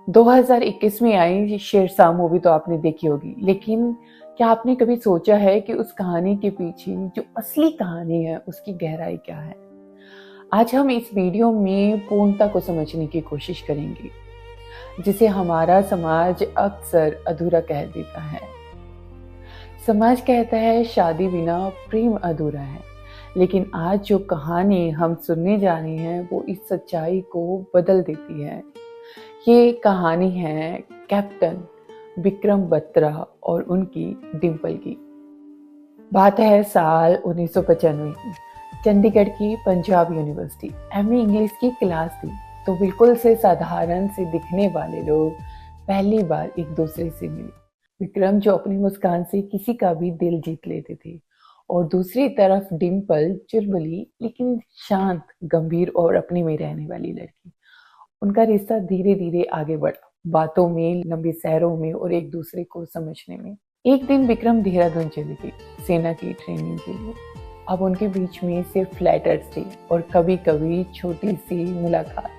2021 में आई शेरशाह मूवी तो आपने देखी होगी, लेकिन क्या आपने कभी सोचा है कि उस कहानी के पीछे जो असली कहानी है उसकी गहराई क्या है? आज हम इस वीडियो में पूर्णता को समझने की कोशिश करेंगे, जिसे हमारा समाज अक्सर अधूरा कह देता है। समाज कहता है शादी बिना प्रेम अधूरा है, लेकिन आज जो कहानी हम सुनने जा रहे हैं वो इस सच्चाई को बदल देती है। ये कहानी है कैप्टन विक्रम बत्रा और उनकी डिंपल की। बात है साल 1995 की। चंडीगढ़ की पंजाब यूनिवर्सिटी एमए इंग्लिश की क्लास थी, तो बिल्कुल से साधारण से दिखने वाले लोग पहली बार एक दूसरे से मिले। विक्रम जो अपनी मुस्कान से किसी का भी दिल जीत लेते थे, और दूसरी तरफ डिंपल चुलबुली लेकिन शांत, गंभीर और अपने में रहने वाली लड़की। उनका रिश्ता धीरे धीरे आगे बढ़ा, बातों में, लंबे सैरों में और एक दूसरे को समझने में। एक दिन विक्रम देहरादून चली गई सेना की ट्रेनिंग के लिए। अब उनके बीच में सिर्फ लेटर्स थे और कभी कभी छोटी सी मुलाकात।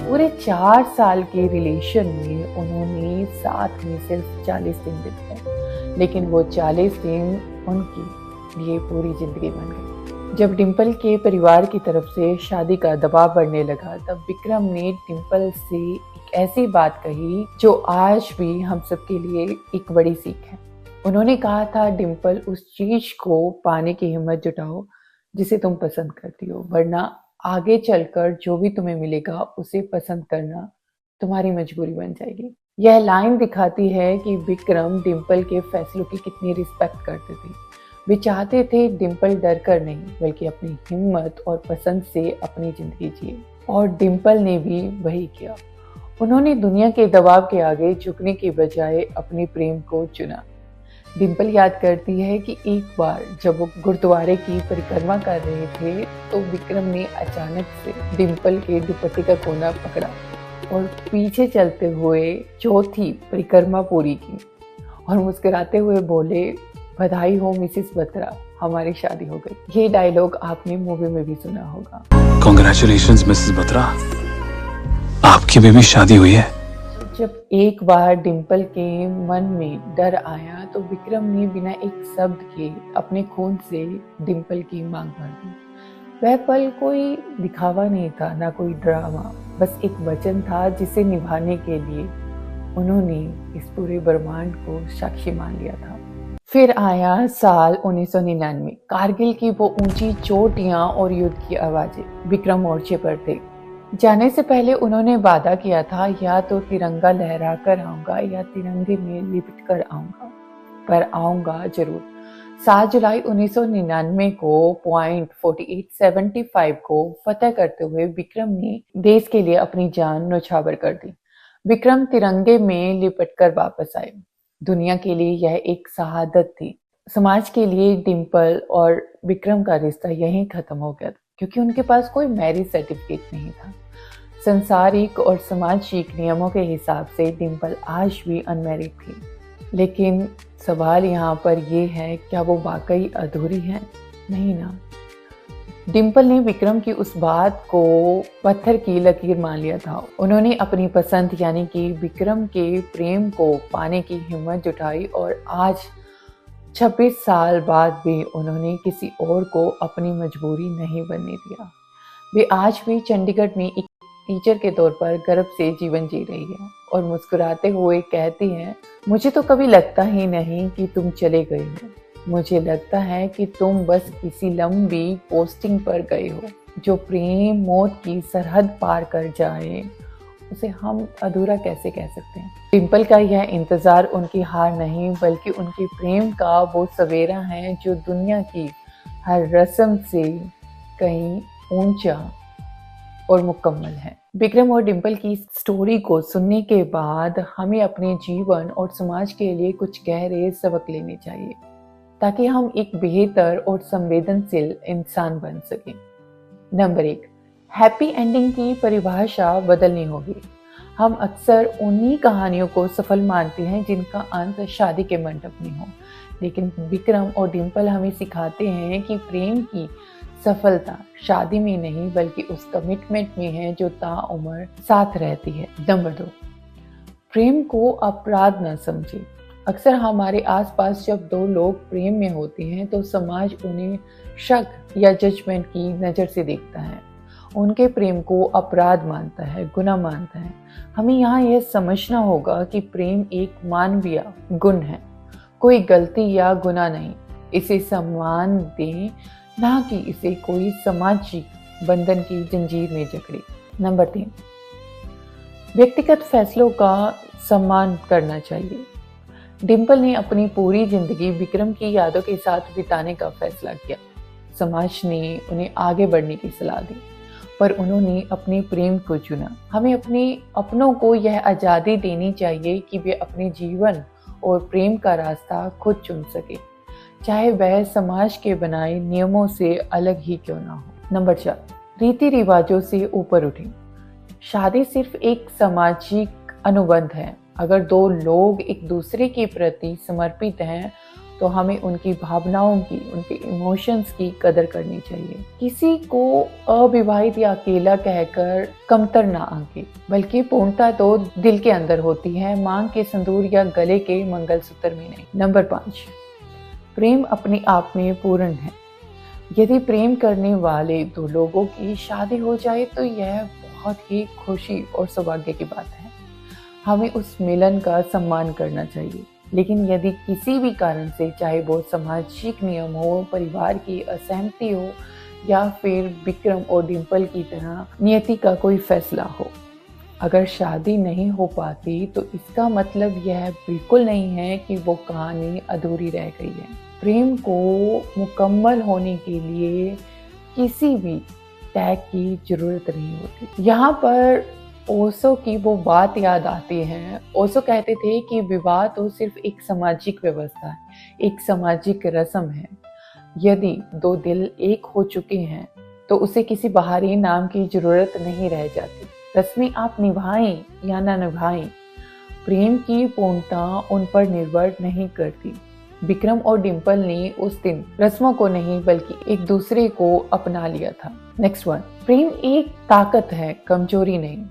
पूरे 4 साल के रिलेशन में उन्होंने साथ में सिर्फ 40 दिन बिताए, लेकिन वो 40 दिन उनके लिए पूरी जिंदगी बन गई। जब डिंपल के परिवार की तरफ से शादी का दबाव बढ़ने लगा, तब विक्रम ने डिंपल से एक ऐसी बात कही जो आज भी हम सबके लिए एक बड़ी सीख है। उन्होंने कहा था, डिंपल, उस चीज को पाने की हिम्मत जुटाओ जिसे तुम पसंद करती हो, वरना आगे चलकर जो भी तुम्हें मिलेगा उसे पसंद करना तुम्हारी मजबूरी बन जाएगी। यह लाइन दिखाती है कि विक्रम डिंपल के फैसलों की कितनी रिस्पेक्ट करते थे। वे चाहते थे डिंपल डर कर नहीं, बल्कि अपनी हिम्मत और पसंद से अपनी जिंदगी जिए, और डिंपल ने भी वही किया। उन्होंने दुनिया के दबाव के आगे झुकने के बजाय अपने प्रेम को चुना। डिंपल याद करती है कि एक बार जब वो गुरुद्वारे की परिक्रमा कर रहे थे, तो विक्रम ने अचानक से डिंपल के दुपट्टे का कोना पकड़ा और पीछे चलते हुए चौथी परिक्रमा पूरी की, और मुस्कुराते हुए बोले, बधाई हो मिसेस बत्रा, हमारी शादी हो गई। ये डायलॉग आपने मूवी में भी सुना होगा। कांग्रेचुलेशंस मिसेस बत्रा, आपकी बेबी शादी हुई है। जब एक बार डिंपल के मन में डर आया, तो विक्रम ने बिना एक शब्द के अपने खून से डिंपल की मांग भर दी। वह पल कोई दिखावा नहीं था, ना कोई ड्रामा, बस एक वचन था जिसे निभाने के लिए उन्होंने इस पूरे ब्रह्मांड को साक्षी मान लिया था। फिर आया साल 1999। कारगिल की वो ऊंची चोटियां और युद्ध की आवाजें। विक्रम मोर्चे पर थे। जाने से पहले उन्होंने वादा किया था, या तो तिरंगा लहरा कर आऊंगा या तिरंगे में लिपट कर आऊंगा, पर आऊंगा जरूर। 7 जुलाई 1999 को पॉइंट 4875 को फतेह करते हुए विक्रम ने देश के लिए अपनी जान न्यौछावर कर दी। विक्रम तिरंगे में लिपट कर वापस आए। दुनिया के लिए यह एक शहादत थी। समाज के लिए डिंपल और विक्रम का रिश्ता यहीं खत्म हो गया था, क्योंकि उनके पास कोई मैरिज सर्टिफिकेट नहीं था। संसारिक और सामाजिक नियमों के हिसाब से डिंपल आज भी अनमैरिड थी। लेकिन सवाल यहाँ पर यह है, क्या वो वाकई अधूरी है? नहीं ना। डिंपल ने विक्रम की उस बात को पत्थर की लकीर मान लिया था। उन्होंने अपनी पसंद यानी कि विक्रम के प्रेम को पाने की हिम्मत जुटाई, और आज 26 साल बाद भी उन्होंने किसी और को अपनी मजबूरी नहीं बनने दिया। वे आज भी चंडीगढ़ में एक टीचर के तौर पर गर्व से जीवन जी रही है, और मुस्कुराते हुए कहती हैं, मुझे तो कभी लगता ही नहीं कि तुम चले गए हो। मुझे लगता है कि तुम बस किसी लंबी पोस्टिंग पर गए हो। जो प्रेम मौत की सरहद पार कर जाए, उसे हम अधूरा कैसे कह सकते हैं? डिंपल का यह इंतजार उनकी हार नहीं, बल्कि उनके प्रेम का वो सवेरा है जो दुनिया की हर रस्म से कहीं ऊंचा और मुकम्मल है। विक्रम और डिंपल की स्टोरी को सुनने के बाद हमें अपने जीवन और समाज के लिए कुछ गहरे सबक लेने चाहिए, ताकि हम एक बेहतर और संवेदनशील इंसान बन सकें। नंबर 1, हैप्पी एंडिंग की परिभाषा बदलनी होगी। हम अक्सर उन्हीं कहानियों को सफल मानते हैं जिनका अंत शादी के मंडप में हो, लेकिन विक्रम और डिम्पल हमें सिखाते हैं कि प्रेम की सफलता शादी में नहीं बल्कि उस कमिटमेंट में है जो ताउम्र साथ रहती है। नंबर 2, प्रेम को अपराध न समझे। अक्सर हमारे आसपास जब दो लोग प्रेम में होते हैं तो समाज उन्हें शक या जजमेंट की नज़र से देखता है, उनके प्रेम को अपराध मानता है, गुनाह मानता है। हमें यहाँ यह समझना होगा कि प्रेम एक मानवीय गुण है, कोई गलती या गुनाह नहीं। इसे सम्मान दें, ना कि इसे कोई सामाजिक बंधन की जंजीर में जकड़े। नंबर 3, व्यक्तिगत फैसलों का सम्मान करना चाहिए। डिम्पल ने अपनी पूरी जिंदगी विक्रम की यादों के साथ बिताने का फैसला किया। समाज ने उन्हें आगे बढ़ने की सलाह दी, पर उन्होंने अपने प्रेम को चुना। हमें अपने अपनों को यह आज़ादी देनी चाहिए कि वे अपने जीवन और प्रेम का रास्ता खुद चुन सके, चाहे वह समाज के बनाए नियमों से अलग ही क्यों ना हो। नंबर 4, रीति रिवाजों से ऊपर उठें। शादी सिर्फ एक सामाजिक अनुबंध है। अगर दो लोग एक दूसरे के प्रति समर्पित हैं तो हमें उनकी भावनाओं की, उनके इमोशंस की कदर करनी चाहिए। किसी को अविवाहित या अकेला कहकर कमतर ना आंके, बल्कि पूर्णता तो दिल के अंदर होती है, मांग के संदूर या गले के मंगलसूत्र में नहीं। नंबर 5, प्रेम अपने आप में पूर्ण है। यदि प्रेम करने वाले दो लोगों की शादी हो जाए तो यह बहुत ही खुशी और सौभाग्य की बात है। हमें उस मिलन का सम्मान करना चाहिए। लेकिन यदि किसी भी कारण से, चाहे वो सामाजिक नियम हो, परिवार की असहमति हो या फिर विक्रम और डिम्पल की तरह नियति का कोई फैसला हो, अगर शादी नहीं हो पाती तो इसका मतलब यह बिल्कुल नहीं है कि वो कहानी अधूरी रह गई है। प्रेम को मुकम्मल होने के लिए किसी भी त्याग की जरूरत नहीं होती। यहाँ पर ओशो की वो बात याद आती है। ओशो कहते थे कि विवाह तो सिर्फ एक सामाजिक व्यवस्था है, एक सामाजिक रस्म है। यदि दो दिल एक हो चुके हैं तो उसे किसी बाहरी नाम की जरूरत नहीं रह जाती। रस्में आप निभाएं या ना निभाएं, प्रेम की पूर्णता उन पर निर्भर नहीं करती। विक्रम और डिम्पल ने उस दिन रस्मों को नहीं बल्कि एक दूसरे को अपना लिया था। नेक्स्ट वन, प्रेम एक ताकत है, कमजोरी नहीं।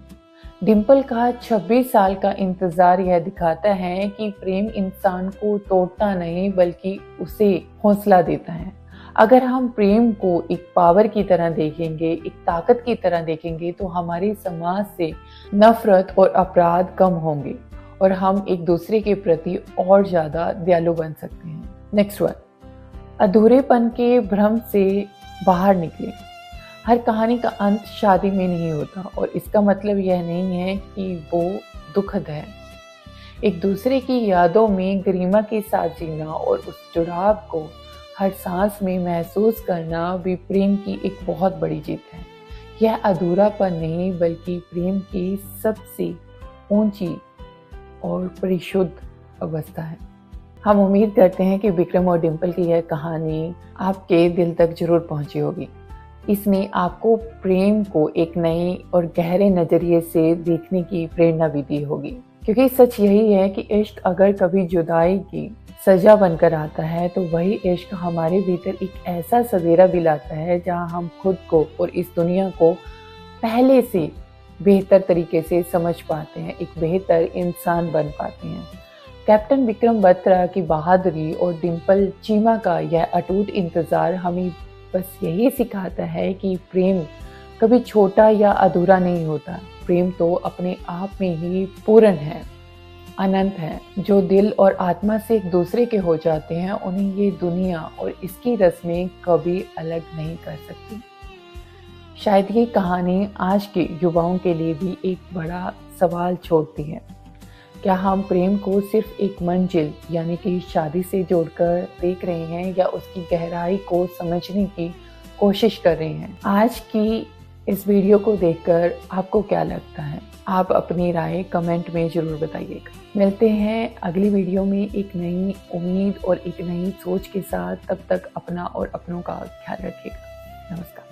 डिम्पल का 26 साल का इंतजार यह दिखाता है कि प्रेम इंसान को तोड़ता नहीं बल्कि उसे हौसला देता है। अगर हम प्रेम को एक पावर की तरह देखेंगे, एक ताकत की तरह देखेंगे तो हमारे समाज से नफरत और अपराध कम होंगे और हम एक दूसरे के प्रति और ज्यादा दयालु बन सकते हैं। नेक्स्ट वन, अधूरेपन के भ्रम से बाहर निकले। हर कहानी का अंत शादी में नहीं होता और इसका मतलब यह नहीं है कि वो दुखद है। एक दूसरे की यादों में गरिमा के साथ जीना और उस जुड़ाव को हर सांस में महसूस करना भी प्रेम की एक बहुत बड़ी जीत है। यह अधूरापन नहीं बल्कि प्रेम की सबसे ऊंची और परिशुद्ध अवस्था है। हम उम्मीद करते हैं कि विक्रम और डिम्पल की यह कहानी आपके दिल तक जरूर पहुंची होगी। इसने आपको प्रेम को एक नए और गहरे नजरिए से देखने की प्रेरणा भी दी होगी, क्योंकि सच यही है कि इश्क अगर कभी जुदाई की सजा बनकर आता है तो वही इश्क हमारे भीतर एक ऐसा सवेरा भी लाता है जहां हम खुद को और इस दुनिया को पहले से बेहतर तरीके से समझ पाते हैं, एक बेहतर इंसान बन पाते हैं। कैप्टन विक्रम बत्रा की बहादुरी और डिम्पल चीमा का यह अटूट इंतजार हमें बस यही सिखाता है कि प्रेम कभी छोटा या अधूरा नहीं होता। प्रेम तो अपने आप में ही पूर्ण है, अनंत है। जो दिल और आत्मा से एक दूसरे के हो जाते हैं उन्हें ये दुनिया और इसकी रस्में कभी अलग नहीं कर सकती। शायद ये कहानी आज के युवाओं के लिए भी एक बड़ा सवाल छोड़ती है। क्या हम प्रेम को सिर्फ एक मंजिल यानी कि शादी से जोड़कर देख रहे हैं या उसकी गहराई को समझने की कोशिश कर रहे हैं? आज की इस वीडियो को देखकर आपको क्या लगता है? आप अपनी राय कमेंट में ज़रूर बताइएगा। मिलते हैं अगली वीडियो में एक नई उम्मीद और एक नई सोच के साथ। तब तक अपना और अपनों का ख्याल रखिएगा। नमस्कार।